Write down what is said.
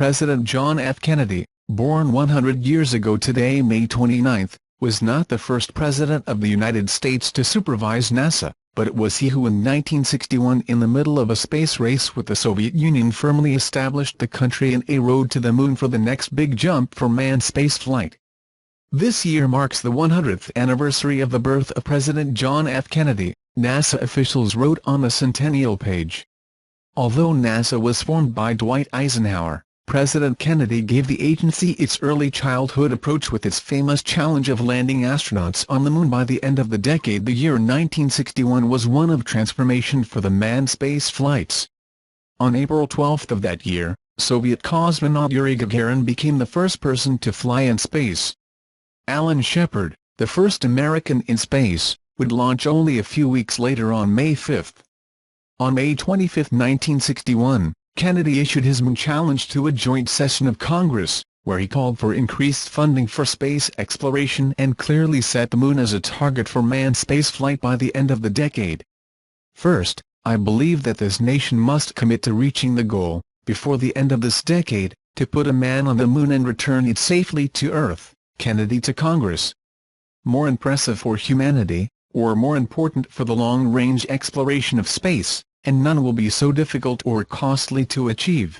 President John F. Kennedy, born 100 years ago today, May 29, was not the first president of the United States to supervise NASA, but it was he who in 1961, in the middle of a space race with the Soviet Union, firmly established the country in a road to the moon for the next big jump for manned spaceflight. This year marks the 100th anniversary of the birth of President John F. Kennedy, NASA officials wrote on the centennial page. Although NASA was formed by Dwight Eisenhower, President Kennedy gave the agency its early childhood approach with its famous challenge of landing astronauts on the moon by the end of the decade. The year 1961 was one of transformation for the manned space flights. On April 12 of that year, Soviet cosmonaut Yuri Gagarin became the first person to fly in space. Alan Shepard, the first American in space, would launch only a few weeks later on May 5. On May 25, 1961, Kennedy issued his Moon Challenge to a joint session of Congress, where he called for increased funding for space exploration and clearly set the moon as a target for manned spaceflight by the end of the decade. "First, I believe that this nation must commit to reaching the goal, before the end of this decade, to put a man on the moon and return it safely to Earth," Kennedy to Congress. More impressive for humanity, or more important for the long-range exploration of space, and none will be so difficult or costly to achieve.